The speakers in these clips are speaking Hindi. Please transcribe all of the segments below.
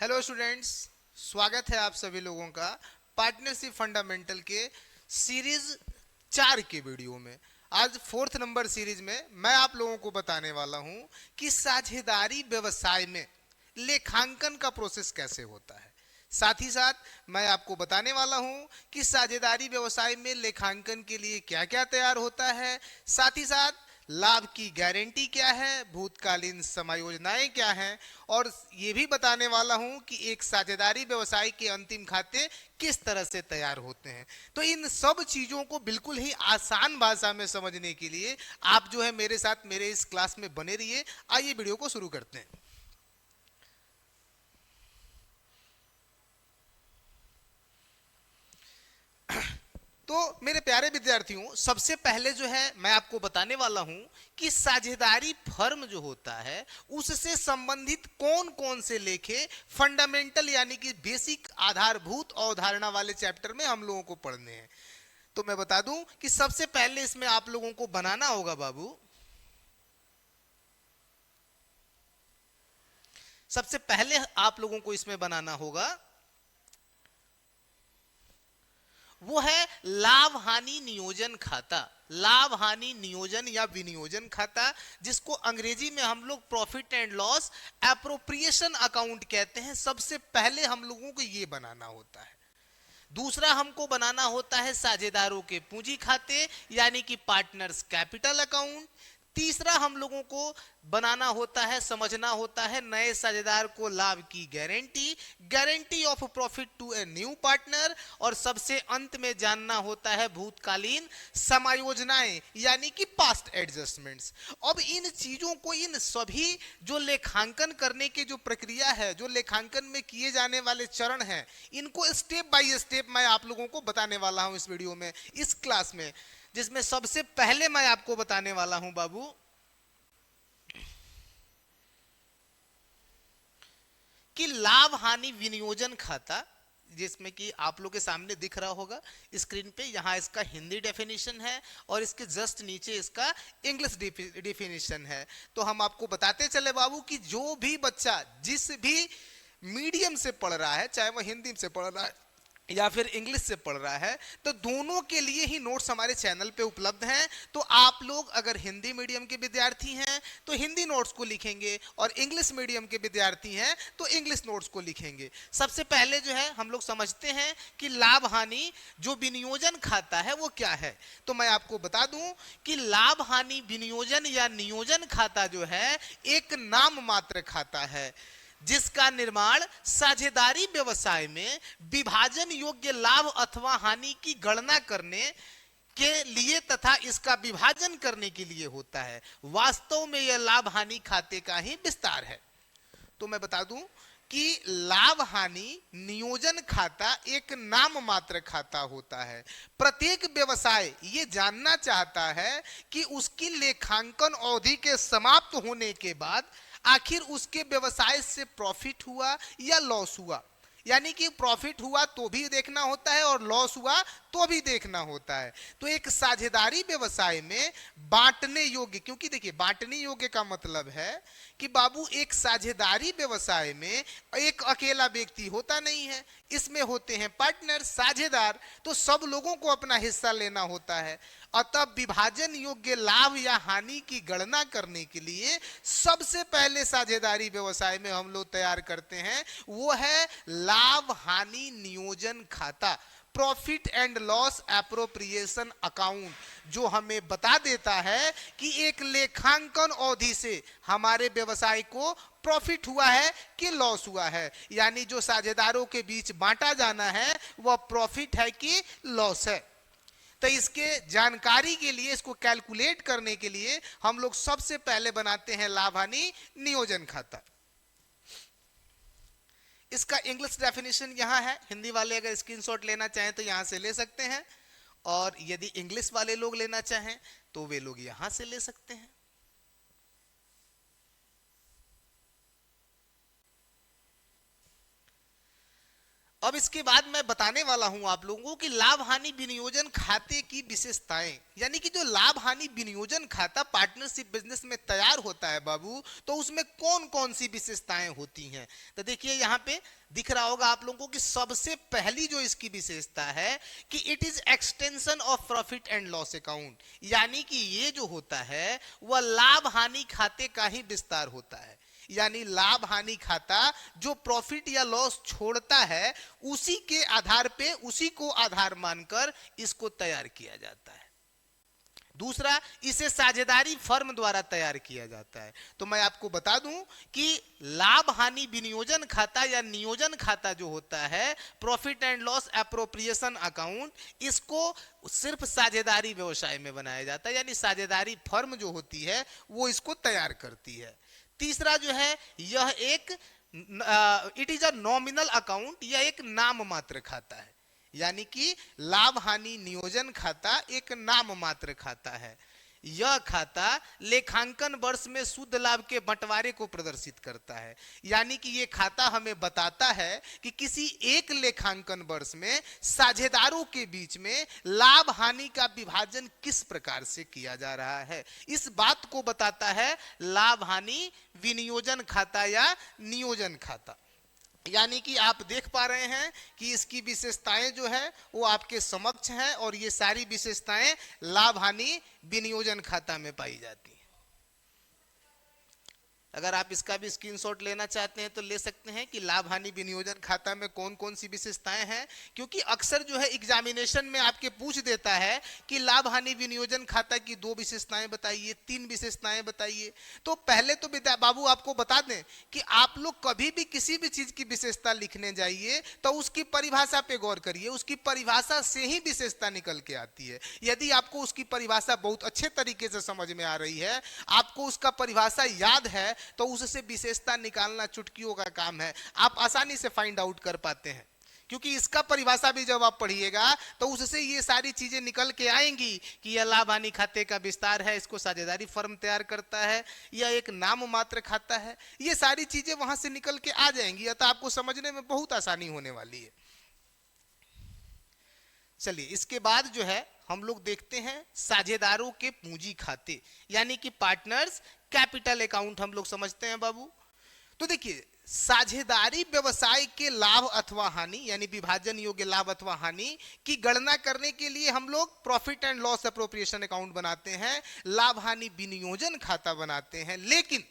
हेलो स्टूडेंट्स, स्वागत है आप सभी लोगों का पार्टनरशिप फंडामेंटल के सीरीज 4 के वीडियो में। आज फोर्थ नंबर सीरीज में मैं आप लोगों को बताने वाला हूं कि साझेदारी व्यवसाय में लेखांकन का प्रोसेस कैसे होता है। साथ ही साथ मैं आपको बताने वाला हूं कि साझेदारी व्यवसाय में लेखांकन के लिए क्या क्या तैयार होता है। साथ ही साथ लाभ की गारंटी क्या है, भूतकालीन समायोजनाएं क्या हैं, और ये भी बताने वाला हूं कि एक साझेदारी व्यवसाय के अंतिम खाते किस तरह से तैयार होते हैं। तो इन सब चीजों को बिल्कुल ही आसान भाषा में समझने के लिए आप जो है मेरे साथ मेरे इस क्लास में बने रहिए। आइए वीडियो को शुरू करते हैं। तो मेरे प्यारे विद्यार्थियों, सबसे पहले जो है मैं आपको बताने वाला हूं कि साझेदारी फर्म जो होता है उससे संबंधित कौन कौन से लेखे फंडामेंटल यानी कि बेसिक आधारभूत अवधारणा वाले चैप्टर में हम लोगों को पढ़ने हैं। तो मैं बता दूं कि सबसे पहले इसमें आप लोगों को बनाना होगा बाबू, सबसे पहले आप लोगों को इसमें बनाना होगा वो है लाभ हानि नियोजन खाता। लाभ हानि नियोजन या विनियोजन खाता, जिसको अंग्रेजी में हम लोग profit and loss appropriation account कहते हैं। सबसे पहले हम लोगों को ये बनाना होता है। दूसरा हमको बनाना होता है साझेदारों के पूंजी खाते यानी कि पार्टनर्स कैपिटल अकाउंट। तीसरा हम लोगों को बनाना होता है, समझना होता है नए साझेदार को लाभ की guarantee, guarantee of profit to a new partner. और सबसे अंत में जानना होता है भूतकालीन समायोजनाएं यानी कि पास्ट एडजस्टमेंट्स। अब इन चीजों को, इन सभी जो लेखांकन करने की जो प्रक्रिया है, जो लेखांकन में किए जाने वाले चरण हैं, इनको स्टेप बाय स्टेप मैं आप लोगों को बताने वाला हूं इस वीडियो में, इस क्लास में। जिसमें सबसे पहले मैं आपको बताने वाला हूं बाबू कि लाभ हानि विनियोजन खाता, जिसमें कि आप लोग के सामने दिख रहा होगा स्क्रीन पे। यहाँ इसका हिंदी डेफिनेशन है और इसके जस्ट नीचे इसका इंग्लिश डेफिनेशन है। तो हम आपको बताते चले बाबू कि जो भी बच्चा जिस भी मीडियम से पढ़ रहा है, चाहे वह हिंदी से पढ़ रहा है या फिर इंग्लिश से पढ़ रहा है, तो दोनों के लिए ही नोट्स हमारे चैनल पे उपलब्ध हैं। तो आप लोग अगर हिंदी मीडियम के विद्यार्थी हैं तो हिंदी नोट्स को लिखेंगे, और इंग्लिश मीडियम के विद्यार्थी हैं तो इंग्लिश नोट्स को लिखेंगे। सबसे पहले जो है हम लोग समझते हैं कि लाभ हानि जो विनियोजन खाता है वो क्या है। तो मैं आपको बता दूं कि लाभ हानि विनियोजन या नियोजन खाता जो है एक नाम मात्र खाता है, जिसका निर्माण साझेदारी व्यवसाय में विभाजन योग्य लाभ अथवा हानि की गणना करने के लिए तथा इसका विभाजन करने के लिए होता है। वास्तव में यह लाभ हानि खाते का ही विस्तार है। तो मैं बता दूं कि लाभ हानि नियोजन खाता एक नाम मात्र खाता होता है। प्रत्येक व्यवसाय ये जानना चाहता है कि उसकी लेखांकन अवधि के समाप्त होने के बाद आखिर उसके व्यवसाय से प्रॉफिट हुआ या लॉस हुआ। यानी कि प्रॉफिट हुआ तो भी देखना होता है और लॉस हुआ तो भी देखना होता है। तो एक साझेदारी व्यवसाय में बांटने योग्य, क्योंकि देखिए बांटने योग्य का मतलब है कि बाबू एक साझेदारी व्यवसाय में एक अकेला व्यक्ति होता नहीं है, इसमें होते हैं पार्टनर, साझेदार। तो सब लोगों को अपना हिस्सा लेना होता है। अतः विभाजन योग्य लाभ या हानि की गणना करने के लिए सबसे पहले साझेदारी व्यवसाय में हम लोग तैयार करते हैं वो है लाभ हानि नियोजन खाता, profit and loss appropriation account, जो हमें बता देता है कि एक लेखांकन अवधि से हमारे व्यवसाय को प्रॉफिट हुआ है कि लॉस हुआ है, यानी जो साझेदारों के बीच बांटा जाना है वह प्रॉफिट है कि लॉस है। तो इसके जानकारी के लिए, इसको कैलकुलेट करने के लिए हम लोग सबसे पहले बनाते हैं लाभ हानि नियोजन खाता। इसका इंग्लिश डेफिनेशन यहां है, हिंदी वाले अगर स्क्रीनशॉट लेना चाहें तो यहां से ले सकते हैं, और यदि इंग्लिश वाले लोग लेना चाहें तो वे लोग यहां से ले सकते हैं। अब इसके बाद मैं बताने वाला हूं आप लोगों को कि लाभ हानि विनियोजन खाते की विशेषताएं, यानी कि जो लाभ हानि विनियोजन खाता पार्टनरशिप बिजनेस में तैयार होता है बाबू, तो उसमें कौन कौन सी विशेषताएं होती हैं। तो देखिए यहां पे दिख रहा होगा आप लोगों को कि सबसे पहली जो इसकी विशेषता है कि it is extension of profit and loss account, यानी कि ये जो होता है वह लाभ हानि खाते का ही विस्तार होता है। यानी लाभ हानि खाता जो प्रॉफिट या लॉस छोड़ता है उसी के आधार पे, उसी को आधार मानकर इसको तैयार किया जाता है। दूसरा, इसे साझेदारी फर्म द्वारा तैयार किया जाता है। तो मैं आपको बता दूं कि लाभ हानि विनियोजन खाता या नियोजन खाता जो होता है, profit and loss appropriation account, इसको सिर्फ साझेदारी व्यवसाय में बनाया जाता है, यानी साझेदारी फर्म जो होती है वो इसको तैयार करती है। तीसरा जो है, यह एक it is a nominal account, यह एक नाम मात्र खाता है, यानी कि लाभ हानि नियोजन खाता एक नाम मात्र खाता है। यह खाता लेखांकन वर्ष में शुद्ध लाभ के बंटवारे को प्रदर्शित करता है, यानी कि यह खाता हमें बताता है कि किसी एक लेखांकन वर्ष में साझेदारों के बीच में लाभ हानि का विभाजन किस प्रकार से किया जा रहा है, इस बात को बताता है लाभ हानि विनियोजन खाता या नियोजन खाता। यानी कि आप देख पा रहे हैं कि इसकी विशेषताएं जो है वो आपके समक्ष हैं, और ये सारी विशेषताएं लाभ हानि विनियोजन खाता में पाई जाती हैं। अगर आप इसका भी स्क्रीनशॉट लेना चाहते हैं तो ले सकते हैं कि लाभ हानि विनियोजन खाता में कौन कौन सी विशेषताएं हैं, क्योंकि अक्सर जो है एग्जामिनेशन में आपके पूछ देता है कि लाभ हानि विनियोजन खाता की 2 विशेषताएं बताइए, 3 विशेषताएं बताइए। तो पहले तो बाबू आपको बता दें कि आप लोग कभी भी किसी भी चीज की विशेषता लिखने जाइए तो उसकी परिभाषा पे गौर करिए, उसकी परिभाषा से ही विशेषता निकल के आती है। यदि आपको उसकी परिभाषा बहुत अच्छे तरीके से समझ में आ रही है, आपको उसका परिभाषा याद है, तो उससे विशेषता निकालना चुटकियों का काम है, आप आसानी से फाइंड आउट कर पाते हैं। क्योंकि इसका परिभाषा भी जब आप पढ़िएगा तो उससे ये सारी चीजें निकल के आएंगी कि यह लाभ हानि खाते का विस्तार है, इसको साझेदारी फर्म तैयार करता है, यह एक नाम मात्र खाता है, ये सारी चीजें वहां से निकल के आ जाएंगी, अतः आपको समझने में बहुत आसानी होने वाली है। चलिए इसके बाद जो है हम लोग देखते हैं साझेदारों के पूंजी खाते, यानी कि पार्टनर्स कैपिटल अकाउंट हम लोग समझते हैं बाबू। तो देखिए, साझेदारी व्यवसाय के लाभ अथवा हानि, यानी विभाजन योग्य लाभ अथवा हानि की गणना करने के लिए हम लोग profit and loss appropriation account बनाते हैं, लाभ हानि विनियोजन खाता बनाते हैं। लेकिन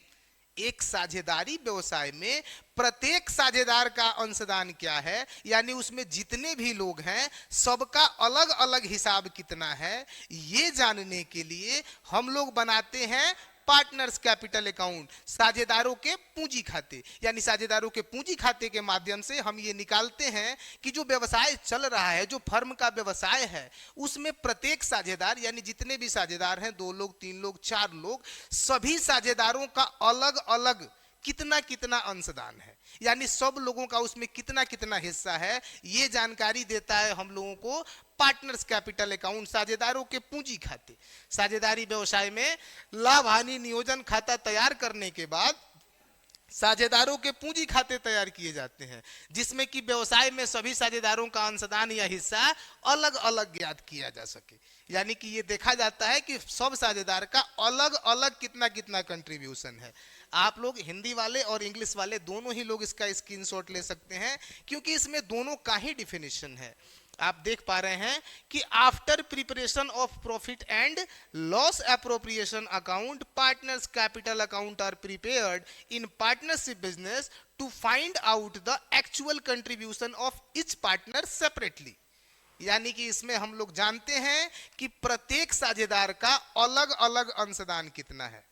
एक साझेदारी व्यवसाय में प्रत्येक साझेदार का अंशदान क्या है, यानी उसमें जितने भी लोग हैं सबका अलग अलग हिसाब कितना है, ये जानने के लिए हम लोग बनाते हैं पार्टनर्स कैपिटल अकाउंट, साझेदारों के पूंजी खाते। यानी साझेदारों के पूंजी खाते के माध्यम से हम ये निकालते हैं कि जो व्यवसाय चल रहा है, जो फर्म का व्यवसाय है, उसमें प्रत्येक साझेदार, यानी जितने भी साझेदार हैं, 2 लोग 3 लोग 4 लोग, सभी साझेदारों का अलग अलग कितना कितना अंशदान है, यानी सब लोगों का उसमें कितना कितना हिस्सा है, ये जानकारी देता है हम लोगों को पार्टनर्स कैपिटल अकाउंट, साझेदारों के पूंजी खाते। साझेदारी व्यवसाय में लाभ हानि नियोजन खाता तैयार करने के बाद साझेदारों के पूंजी खाते तैयार किए जाते हैं, जिसमें कि व्यवसाय में सभी साझेदारों का अंशदान या हिस्सा अलग अलग ज्ञात किया जा सके। यानी कि ये देखा जाता है कि सब साझेदार का अलग अलग कितना कितना कंट्रीब्यूशन है। आप लोग हिंदी वाले और इंग्लिश वाले दोनों ही लोग इसका स्क्रीनशॉट ले सकते हैं, क्योंकि इसमें दोनों का ही डिफिनेशन है। आप देख पा रहे हैं कि after preparation of profit and loss appropriation account, partners capital account are prepared in partnership business to find out the actual contribution of each partner separately. यानी कि इसमें हम लोग जानते हैं कि प्रत्येक साझेदार का अलग अलग अंशदान कितना है,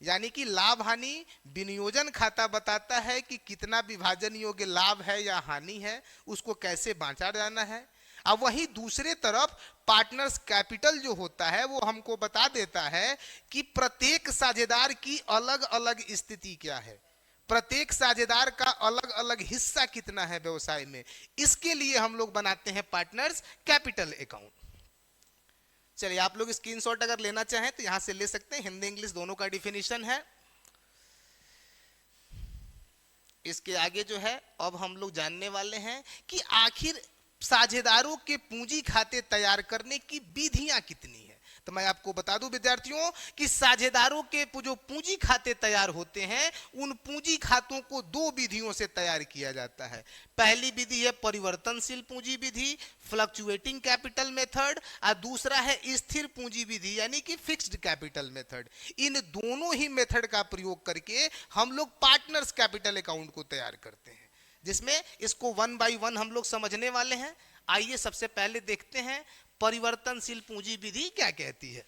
यानी कि लाभ हानि विनियोजन खाता बताता है कि कितना विभाजन योग्य लाभ है या हानि है, उसको कैसे बांटा जाना है। अब वहीं दूसरे तरफ पार्टनर्स कैपिटल जो होता है वो हमको बता देता है कि प्रत्येक साझेदार की अलग अलग स्थिति क्या है, प्रत्येक साझेदार का अलग अलग हिस्सा कितना है व्यवसाय में। इसके लिए हम लोग बनाते हैं पार्टनर्स कैपिटल अकाउंट। चलिए आप लोग स्क्रीनशॉट अगर लेना चाहें तो यहां से ले सकते हैं, हिंदी इंग्लिश दोनों का डिफिनेशन है। इसके आगे जो है अब हम लोग जानने वाले हैं कि आखिर साझेदारों के पूंजी खाते तैयार करने की विधियां कितनी है। तो मैं आपको बता दूं विद्यार्थियों कि साझेदारों के जो पूंजी खाते तैयार होते हैं उन पूंजी खातों को दो विधियों से तैयार किया जाता है। पहली विधि है परिवर्तनशील पूंजी विधि, फ्लक्चुएटिंग कैपिटल मेथड, और दूसरा है स्थिर पूंजी विधि यानी कि फिक्स्ड कैपिटल मेथड। इन दोनों ही मेथड का प्रयोग करके हम लोग पार्टनर्स कैपिटल अकाउंट को तैयार करते हैं, जिसमें इसको वन बाय वन हम लोग समझने वाले हैं। आइए सबसे पहले देखते हैं परिवर्तनशील पूंजी विधि क्या कहती है।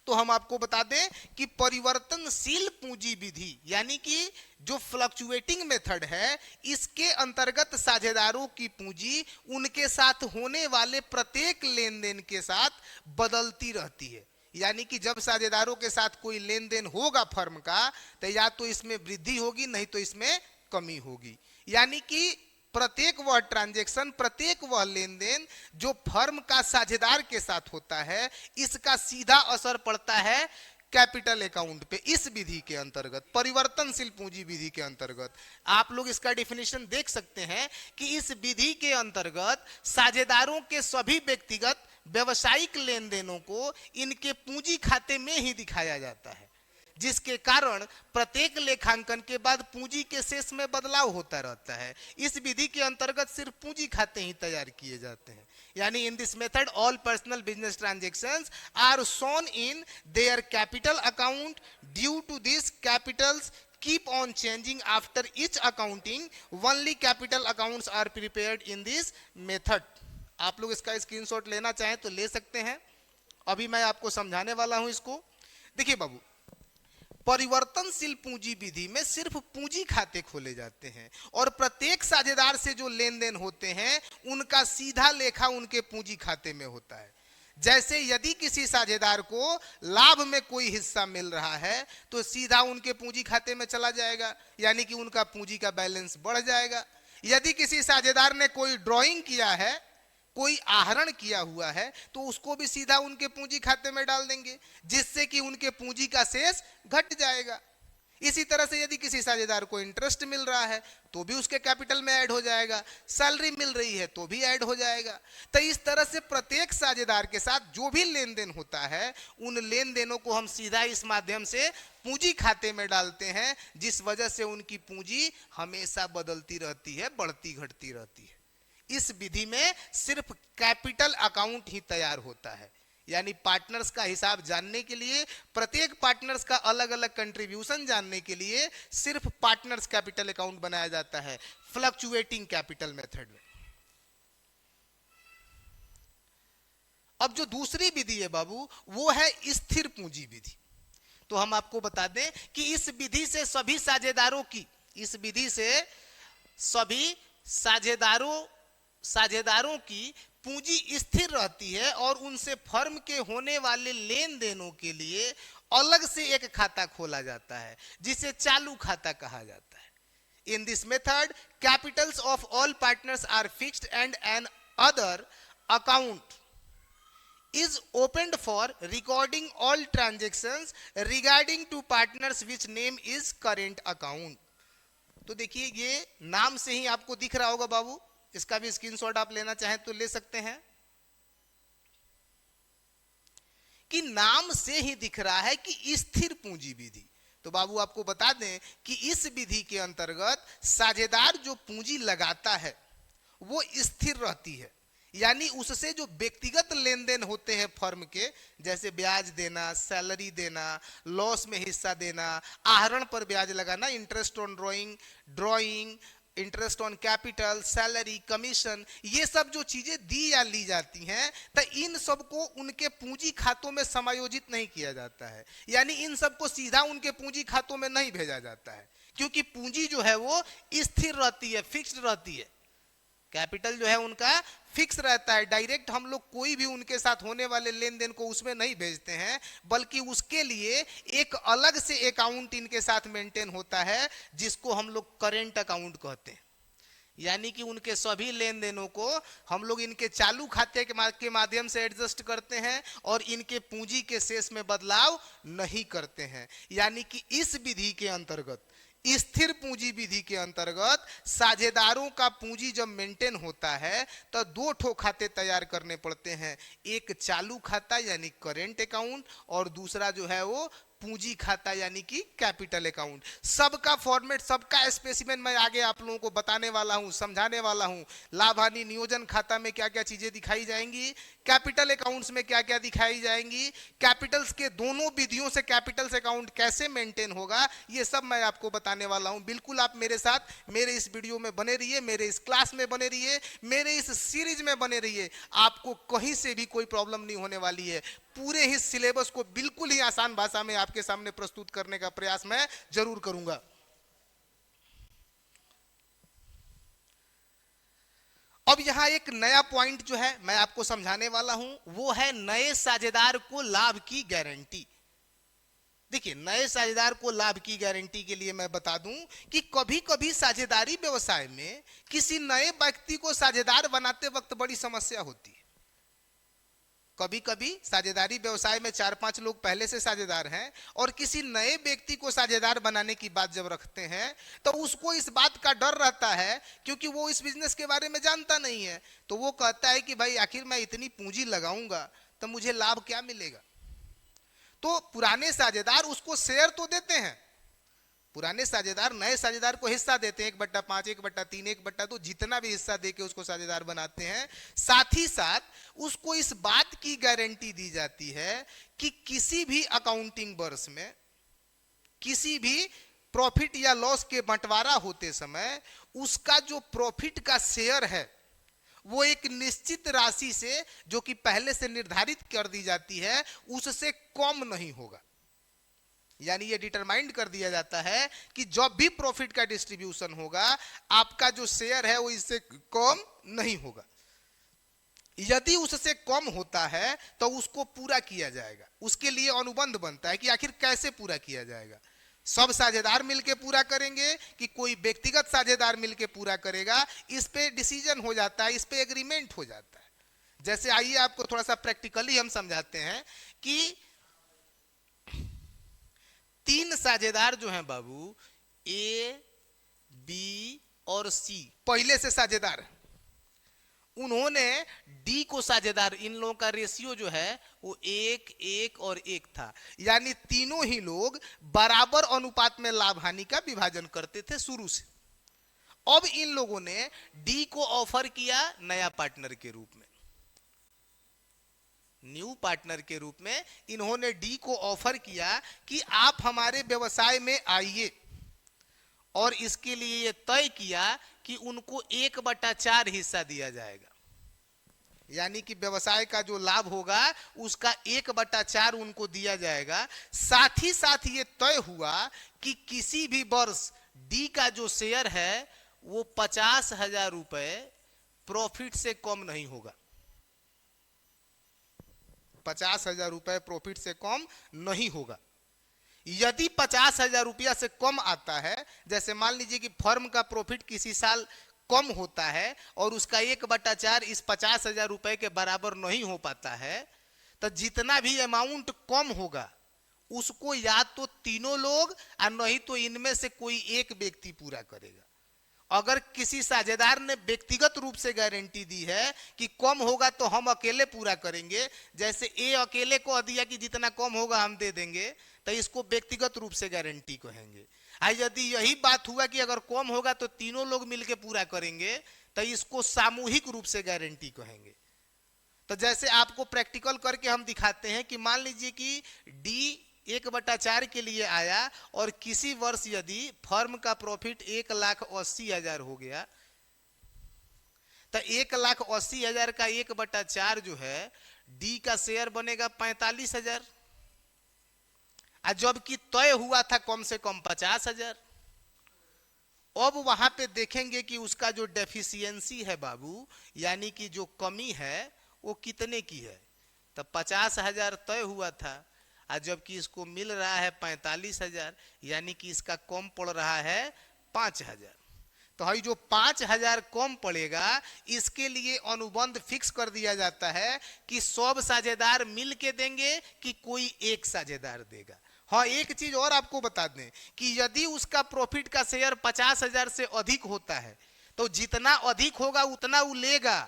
तो हम आपको बता दें कि परिवर्तनशील पूंजी विधि यानी कि जो फ्लक्चुएटिंग मेथड है, इसके अंतर्गत साझेदारों की पूंजी उनके साथ होने वाले प्रत्येक लेन देन के साथ बदलती रहती है। यानी कि जब साझेदारों के साथ कोई लेन देन होगा फर्म का, तो या तो इसमें वृद्धि होगी नहीं तो इसमें कमी होगी। यानी कि प्रत्येक वह ट्रांजैक्शन, प्रत्येक वह लेन देन जो फर्म का साझेदार के साथ होता है, इसका सीधा असर पड़ता है कैपिटल अकाउंट पे। इस विधि के अंतर्गत, परिवर्तनशील पूंजी विधि के अंतर्गत आप लोग इसका डेफिनेशन देख सकते हैं कि इस विधि के अंतर्गत साझेदारों के सभी व्यक्तिगत व्यवसायिक लेन देनों को इनके पूंजी खाते में ही दिखाया जाता है, जिसके कारण प्रत्येक लेखांकन के बाद पूंजी के शेष में बदलाव होता रहता है। इस विधि के अंतर्गत सिर्फ पूंजी खाते ही तैयार किए जाते हैं। यानी in this method all personal business transactions are shown in their capital account. Due to this capitals keep on changing after each accounting. Only capital accounts are prepared in this method. आप लोग इसका स्क्रीनशॉट लेना चाहें तो ले सकते हैं। अभी मैं आपको समझाने वाला हूं इसको। देखिए बाबू, परिवर्तनशील पूंजी विधि में सिर्फ पूंजी खाते खोले जाते हैं और प्रत्येक साझेदार से जो लेन देन होते हैं उनका सीधा लेखा उनके पूंजी खाते में होता है। जैसे यदि किसी साझेदार को लाभ में कोई हिस्सा मिल रहा है तो सीधा उनके पूंजी खाते में चला जाएगा, यानी कि उनका पूंजी का बैलेंस बढ़ जाएगा। यदि किसी साझेदार ने कोई ड्राइंग किया है, कोई आहरण किया हुआ है, तो उसको भी सीधा उनके पूंजी खाते में डाल देंगे, जिससे कि उनके पूंजी का शेष घट जाएगा। इसी तरह से यदि किसी साझेदार को इंटरेस्ट मिल रहा है तो भी उसके कैपिटल में ऐड हो जाएगा, सैलरी मिल रही है तो भी ऐड हो जाएगा। तो इस तरह से प्रत्येक साझेदार के साथ जो भी लेन देन होता है उन लेन देनों को हम सीधा इस माध्यम से पूंजी खाते में डालते हैं, जिस वजह से उनकी पूंजी हमेशा बदलती रहती है, बढ़ती घटती रहती है। इस विधि में सिर्फ कैपिटल अकाउंट ही तैयार होता है। यानी पार्टनर्स का हिसाब जानने के लिए, प्रत्येक पार्टनर्स का अलग अलग कंट्रीब्यूशन जानने के लिए सिर्फ पार्टनर्स कैपिटल अकाउंट बनाया जाता है फ्लक्चुएटिंग कैपिटल मेथड में। अब जो दूसरी विधि है बाबू, वो है स्थिर पूंजी विधि। तो हम आपको बता दें कि इस विधि से सभी साझेदारों की, इस विधि से सभी साझेदारों की पूंजी स्थिर रहती है और उनसे फर्म के होने वाले लेन देनों के लिए अलग से एक खाता खोला जाता है, जिसे चालू खाता कहा जाता है। In this method capitals of all partners are fixed and another account is opened for recording all transactions regarding to partners which name is current account। तो देखिए ये नाम से ही आपको दिख रहा होगा बाबू, इसका भी स्क्रीनशॉट आप लेना चाहें तो ले सकते हैं कि नाम से ही दिख रहा है कि स्थिर पूंजी विधि। तो बाबू आपको बता दें कि इस विधि के अंतर्गत साझेदार जो पूंजी लगाता है वो स्थिर रहती है, यानी उससे जो व्यक्तिगत लेन देन होते हैं फर्म के, जैसे ब्याज देना, सैलरी देना, लॉस में हिस्सा देना, आहरण पर ब्याज लगाना, interest on drawing, interest on capital, salary, commission, ये सब जो चीजें दी या ली जाती हैं, तो इन सब को उनके पूंजी खातों में समायोजित नहीं किया जाता है। यानी इन सब को सीधा उनके पूंजी खातों में नहीं भेजा जाता है, क्योंकि पूंजी जो है वो स्थिर रहती है, फिक्स्ड रहती है। कैपिटल जो है उनका फिक्स रहता है। डायरेक्ट हम लोग कोई भी उनके साथ होने वाले लेन देन को उसमें नहीं भेजते हैं, बल्कि उसके लिए एक अलग से अकाउंट इनके साथ मेंटेन होता है, जिसको हम लोग करेंट अकाउंट कहते हैं। यानी कि उनके सभी लेन देनों को हम लोग इनके चालू खाते के माध्यम से एडजस्ट करते हैं और इनके पूंजी के शेष में बदलाव नहीं करते हैं। यानी कि इस विधि के अंतर्गत, स्थिर पूंजी विधि के अंतर्गत साझेदारों का पूंजी जब मेंटेन होता है तो दो ठो खाते तैयार करने पड़ते हैं, एक चालू खाता यानी करेंट अकाउंट और दूसरा जो है वो पूंजी खाता यानी कि कैपिटल अकाउंट। सबका फॉर्मेट, सबका स्पेसिमेन मैं आगे आप लोगों को बताने वाला हूं, समझाने वाला हूं। लाभ हानि नियोजन खाता में क्या क्या चीजें दिखाई जाएंगी, कैपिटल अकाउंट्स में क्या क्या दिखाई जाएंगी, कैपिटल्स के दोनों विधियों से कैपिटल्स अकाउंट कैसे मेंटेन होगा, ये सब मैं आपको बताने वाला हूं। बिल्कुल आप मेरे साथ मेरे इस वीडियो में बने रहिए, मेरे इस क्लास में बने रहिए, मेरे इस सीरीज में बने रहिए। आपको कहीं से भी कोई प्रॉब्लम नहीं होने वाली है। पूरे ही सिलेबस को बिल्कुल ही आसान भाषा में आपके सामने प्रस्तुत करने का प्रयास मैं जरूर करूंगा। अब यहां एक नया पॉइंट जो है मैं आपको समझाने वाला हूं, वो है नए साझेदार को लाभ की गारंटी। देखिए, नए साझेदार को लाभ की गारंटी के लिए मैं बता दूं कि कभी कभी साझेदारी व्यवसाय में किसी नए व्यक्ति को साझेदार बनाते वक्त बड़ी समस्या होती है। कभी कभी साझेदारी व्यवसाय में 4-5 लोग पहले से साझेदार हैं और किसी नए व्यक्ति को साझेदार बनाने की बात जब रखते हैं तो उसको इस बात का डर रहता है, क्योंकि वो इस बिजनेस के बारे में जानता नहीं है। तो वो कहता है कि भाई आखिर मैं इतनी पूंजी लगाऊंगा तो मुझे लाभ क्या मिलेगा। तो पुराने साझेदार उसको शेयर तो देते हैं, पुराने साझेदार नए साझेदार को हिस्सा देते हैं, 1/5, 1/3, 1/2, जितना भी हिस्सा देके उसको साझेदार बनाते हैं। साथ ही साथ उसको इस बात की गारंटी दी जाती है कि किसी भी अकाउंटिंग वर्ष में किसी भी प्रॉफिट या लॉस के बंटवारा होते समय उसका जो प्रॉफिट का शेयर है वो एक निश्चित राशि से, जो कि पहले से निर्धारित कर दी जाती है, उससे कम नहीं होगा। यानी ये डिटरमाइंड कर दिया जाता है कि जब भी प्रॉफिट का डिस्ट्रीब्यूशन होगा आपका जो शेयर है वो इससे कम नहीं होगा। यदि उससे कम होता है तो उसको पूरा किया जाएगा। उसके लिए अनुबंध बनता है कि आखिर कैसे पूरा किया जाएगा। सब साझेदार मिलकर पूरा करेंगे कि कोई व्यक्तिगत साझेदार मिलकर पूरा करेगा, इस पे डिसीजन हो जाता है, इस पे एग्रीमेंट हो जाता है। जैसे आइए आपको थोड़ा सा प्रैक्टिकली हम समझाते हैं कि 3 साझेदार जो हैं बाबू, ए, बी और सी पहले से साझेदार हैं। उन्होंने डी को साझेदार, इन लोगों का रेशियो जो है वो 1, 1 और 1 था। यानी तीनों ही लोग बराबर अनुपात में लाभ हानि का विभाजन करते थे शुरू से। अब इन लोगों ने डी को ऑफर किया नया पार्टनर के रूप में, न्यू पार्टनर के रूप में इन्होंने डी को ऑफर किया कि आप हमारे व्यवसाय में आइए, और इसके लिए ये तय किया कि उनको 1/4 हिस्सा दिया जाएगा। यानी कि व्यवसाय का जो लाभ होगा उसका 1/4 उनको दिया जाएगा। साथ ही साथ ये तय हुआ कि किसी भी वर्ष डी का जो शेयर है वो 50,000 रुपए प्रॉफिट से कम नहीं होगा। 50,000 रुपए प्रॉफिट से कम नहीं होगा। यदि 50,000 रुपया से कम आता है, जैसे मान लीजिए कि फर्म का प्रॉफिट किसी साल कम होता है और उसका 1/4 इस 50,000 रुपए के बराबर नहीं हो पाता है, तो जितना भी अमाउंट कम होगा उसको या तो तीनों लोग और नहीं तो इनमें से कोई एक व्यक्ति पूरा करेगा। अगर किसी साझेदार ने व्यक्तिगत रूप से गारंटी दी है कि कम होगा तो हम अकेले पूरा करेंगे, जैसे ए अकेले को दिया कि जितना कम होगा हम दे देंगे, तो इसको व्यक्तिगत रूप से गारंटी कहेंगे। यदि यही बात हुआ कि अगर कम होगा तो तीनों लोग मिलकर पूरा करेंगे, तो इसको सामूहिक रूप से गारंटी कहेंगे। तो जैसे आपको प्रैक्टिकल करके हम दिखाते हैं कि मान लीजिए कि डी 1/4 के लिए आया और किसी वर्ष यदि फर्म का प्रॉफिट 1,80,000 हो गया, तो 1,80,000 का 1/4 जो है डी का शेयर बनेगा 45,000, और जबकि तय हुआ था कम से कम 50,000। अब वहां पे देखेंगे कि उसका जो डेफिशिएंसी है बाबू, यानी कि जो कमी है वो कितने की है। तो 50,000 तय हुआ था और जबकि इसको मिल रहा है 45,000, यानी कि इसका कम पड़ रहा है 5,000। तो भाई जो 5,000 कम पड़ेगा इसके लिए अनुबंध फिक्स कर दिया जाता है कि सब साझेदार मिल के देंगे कि कोई एक साझेदार देगा। हाँ, एक चीज और आपको बता दें कि यदि उसका प्रॉफिट का शेयर 50,000 से अधिक होता है तो जितना अधिक होगा उतना वो लेगा।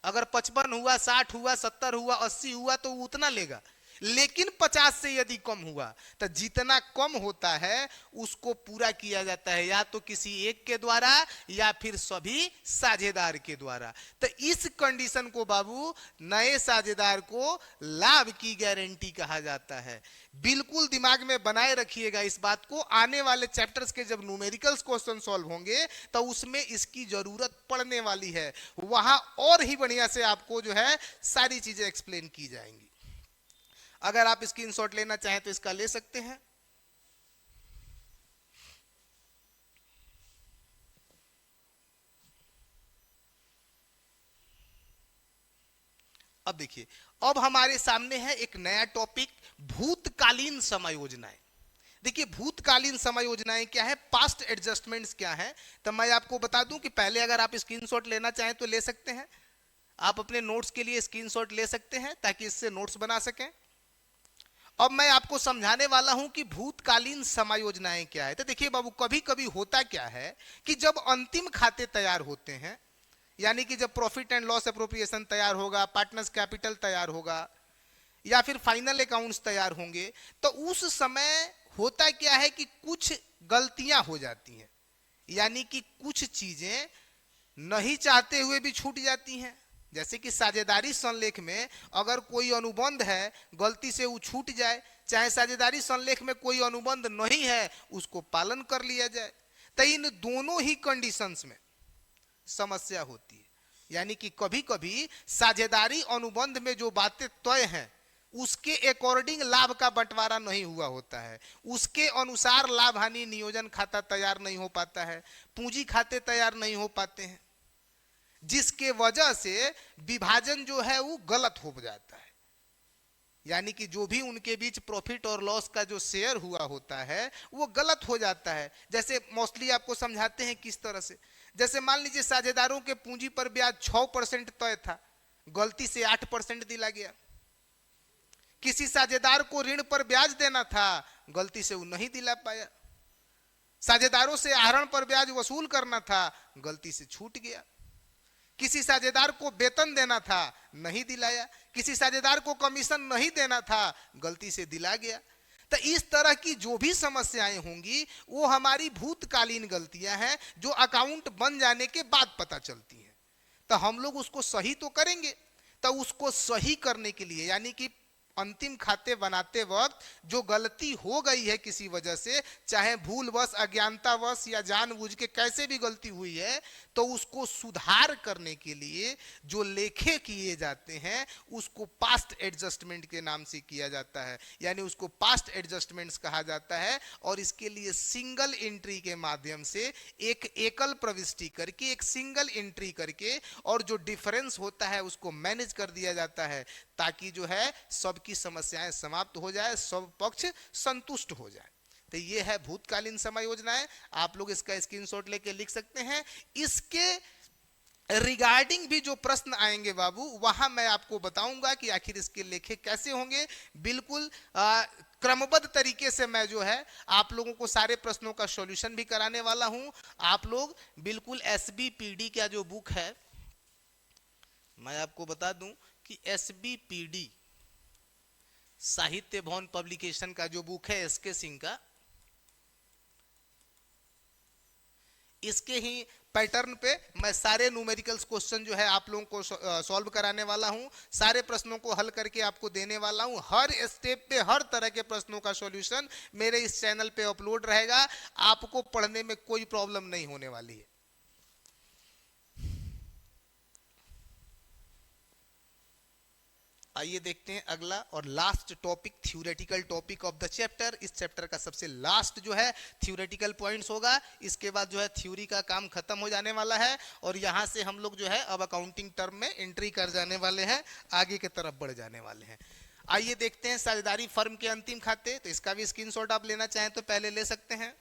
अगर 55 हुआ, 60 हुआ, 70 हुआ, 80 हुआ तो वो उतना लेगा। लेकिन 50 से यदि कम हुआ तो जितना कम होता है उसको पूरा किया जाता है या तो किसी एक के द्वारा या फिर सभी साझेदार के द्वारा। तो इस कंडीशन को बाबू नए साझेदार को लाभ की गारंटी कहा जाता है। बिल्कुल दिमाग में बनाए रखिएगा इस बात को। आने वाले चैप्टर्स के जब न्यूमेरिकल्स क्वेश्चन सॉल्व होंगे तो उसमें इसकी जरूरत पड़ने वाली है, वहां और ही बढ़िया से आपको जो है सारी चीजें एक्सप्लेन की जाएंगी। अगर आप स्क्रीनशॉट लेना चाहें तो इसका ले सकते हैं। अब देखिए, अब हमारे सामने है एक नया टॉपिक, भूतकालीन समायोजनाएं। देखिए भूतकालीन समायोजनाएं क्या है, पास्ट एडजस्टमेंट्स क्या है। तो मैं आपको बता दूं कि पहले अगर आप स्क्रीनशॉट लेना चाहें तो ले सकते हैं। आप अपने नोट्स के लिए स्क्रीनशॉट ले सकते हैं ताकि इससे नोट्स बना सकें। अब मैं आपको समझाने वाला हूं कि भूतकालीन समायोजनाएं क्या है। तो देखिए बाबू, कभी कभी होता क्या है कि जब अंतिम खाते तैयार होते हैं, यानी कि जब प्रॉफिट एंड लॉस एप्रोप्रिएशन तैयार होगा, पार्टनर्स कैपिटल तैयार होगा या फिर फाइनल अकाउंट्स तैयार होंगे, तो उस समय होता क्या है कि कुछ गलतियां हो जाती हैं, यानी कि कुछ चीजें नहीं चाहते हुए भी छूट जाती हैं। जैसे कि साझेदारी संलेख में अगर कोई अनुबंध है, गलती से वो छूट जाए, चाहे साझेदारी संलेख में कोई अनुबंध नहीं है उसको पालन कर लिया जाए, तो इन दोनों ही कंडीशंस में समस्या होती है। यानी कि कभी कभी साझेदारी अनुबंध में जो बातें तय हैं उसके अकॉर्डिंग लाभ का बंटवारा नहीं हुआ होता है, उसके अनुसार लाभ हानि नियोजन खाता तैयार नहीं हो पाता है, पूंजी खाते तैयार नहीं हो पाते हैं, जिसके वजह से विभाजन जो है वो गलत हो जाता है। यानी कि जो भी उनके बीच प्रॉफिट और लॉस का जो शेयर हुआ होता है वो गलत हो जाता है। जैसे मोस्टली आपको समझाते हैं किस तरह से, जैसे मान लीजिए साझेदारों के पूंजी पर ब्याज 6% तय था, गलती से 8% दिला गया। किसी साझेदार को ऋण पर ब्याज देना था, गलती से वो नहीं दिला पाया। साझेदारों से आहरण पर ब्याज वसूल करना था, गलती से छूट गया। किसी साझेदार को वेतन देना था, नहीं दिलाया। किसी साझेदार को कमीशन नहीं देना था, गलती से दिला गया। तो इस तरह की जो भी समस्याएं होंगी वो हमारी भूतकालीन गलतियां हैं जो अकाउंट बन जाने के बाद पता चलती हैं। तो हम लोग उसको सही तो करेंगे, तो उसको सही करने के लिए यानी कि अंतिम खाते बनाते वक्त जो गलती हो गई है किसी वजह से, चाहे भूलवश, अज्ञानतावश या जानबूझ के कैसे भी गलती हुई है, तो उसको सुधार करने के लिए जो लेखे किए जाते हैं उसको पास्ट एडजस्टमेंट के नाम से किया जाता है, यानी उसको पास्ट एडजस्टमेंट्स कहा जाता है। और इसके लिए सिंगल एंट्री के माध्यम से एक एकल प्रविष्टि करके, एक सिंगल एंट्री करके और जो डिफरेंस होता है उसको मैनेज कर दिया जाता है, ताकि जो है सबकी समस्याएं समाप्त हो जाए, सब पक्ष संतुष्ट हो जाए। तो ये है भूतकालीन समायोजनाएं। आप लोग इसका स्क्रीनशॉट लेके लिख सकते हैं। इसके रिगार्डिंग भी जो प्रश्न आएंगे बाबू, वहां मैं आपको बताऊंगा कि आखिर इसके लेखे कैसे होंगे। बिल्कुल क्रमबद्ध तरीके से मैं जो है आप लोगों को सारे प्रश्नों का सॉल्यूशन भी कराने वाला हूं। आप लोग बिल्कुल SBPD का जो बुक है, मैं आपको बता दूं कि SBPD साहित्य भवन पब्लिकेशन का जो बुक है SK सिंह का, इसके ही पैटर्न पे मैं सारे न्यूमेरिकल्स क्वेश्चन जो है आप लोगों को सॉल्व कराने वाला हूं। सारे प्रश्नों को हल करके आपको देने वाला हूं। हर स्टेप पे हर तरह के प्रश्नों का सॉल्यूशन मेरे इस चैनल पे अपलोड रहेगा। आपको पढ़ने में कोई प्रॉब्लम नहीं होने वाली है। आइए देखते हैं अगला और last topic, theoretical topic of the chapter. इस चैप्टर का सबसे लास्ट जो है थ्योरेटिकल पॉइंट्स होगा। इसके बाद जो है थ्योरी का काम खत्म हो जाने वाला है और यहां से हम लोग जो है अब अकाउंटिंग टर्म में एंट्री कर जाने वाले हैं, आगे की तरफ बढ़ जाने वाले हैं। आइए देखते हैं साझेदारी फर्म के अंतिम खाते। तो इसका भी स्क्रीनशॉट आप लेना चाहें तो पहले ले सकते हैं।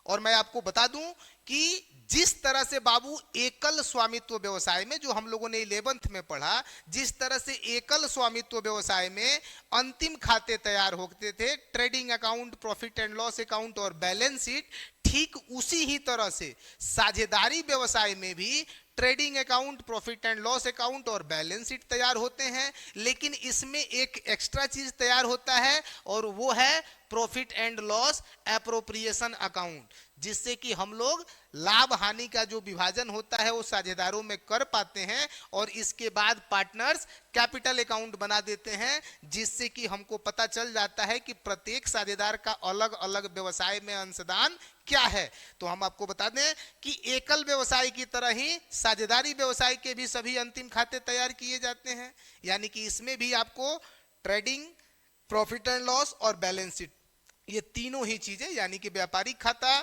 और मैं आपको बता दूं कि जिस तरह से बाबू एकल स्वामित्व व्यवसाय में, जो हम लोगों ने 11th में पढ़ा, जिस तरह से एकल स्वामित्व व्यवसाय में अंतिम खाते तैयार होते थे, trading account, profit and loss account और बैलेंस शीट, ठीक उसी ही तरह से साझेदारी व्यवसाय में भी trading account, profit and loss account और बैलेंस शीट तैयार होते हैं। लेकिन इसमें एक एक्स्ट्रा चीज तैयार होता है और वो है profit and loss appropriation account, जिससे कि हम लोग लाभ हानि का जो विभाजन होता है वो साझेदारों में कर पाते हैं और इसके बाद पार्टनर्स कैपिटल अकाउंट बना देते हैं, जिससे कि हमको पता चल जाता है कि प्रत्येक साझेदार का अलग अलग व्यवसाय में अंशदान क्या है। तो हम आपको बता दें कि एकल व्यवसाय की तरह ही साझेदारी व्यवसाय के भी सभी अंतिम खाते तैयार किए जाते हैं, यानी कि इसमें भी आपको ट्रेडिंग, प्रॉफिट एंड लॉस और बैलेंस शीट, ये तीनों ही चीजें यानी कि व्यापारिक खाता,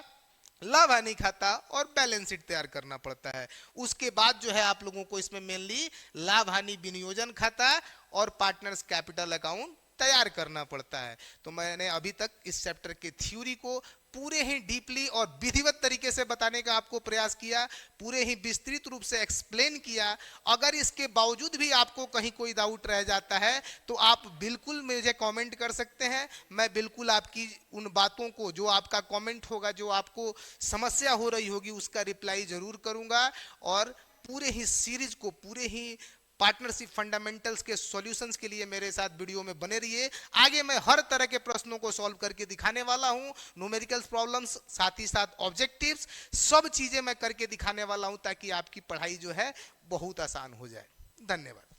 लाभ हानि खाता और बैलेंस शीट तैयार करना पड़ता है। उसके बाद जो है आप लोगों को इसमें मेनली लाभ हानि विनियोजन खाता और पार्टनर्स कैपिटल अकाउंट तैयार करना पड़ता है। तो मैंने अभी तक इस चैप्टर के थ्योरी को पूरे ही डीपली और विधिवत तरीके से बताने का आपको प्रयास किया, पूरे ही विस्तृत रूप से एक्सप्लेन किया। अगर इसके बावजूद भी आपको कहीं कोई डाउट रह जाता है तो आप बिल्कुल मुझे कमेंट कर सकते हैं। मैं बिल्कुल आपकी उन बातों को, जो आपका कमेंट होगा, जो आपको समस्या हो रही होगी, उसका रिप्लाई जरूर करूंगा। और पूरे ही सीरीज को, पूरे ही पार्टनरशिप फंडामेंटल्स के सॉल्यूशंस के लिए मेरे साथ वीडियो में बने रहिए। आगे मैं हर तरह के प्रश्नों को सॉल्व करके दिखाने वाला हूं, न्यूमेरिकल्स प्रॉब्लम्स, साथ ही साथ ऑब्जेक्टिव्स, सब चीजें मैं करके दिखाने वाला हूं ताकि आपकी पढ़ाई जो है बहुत आसान हो जाए। धन्यवाद।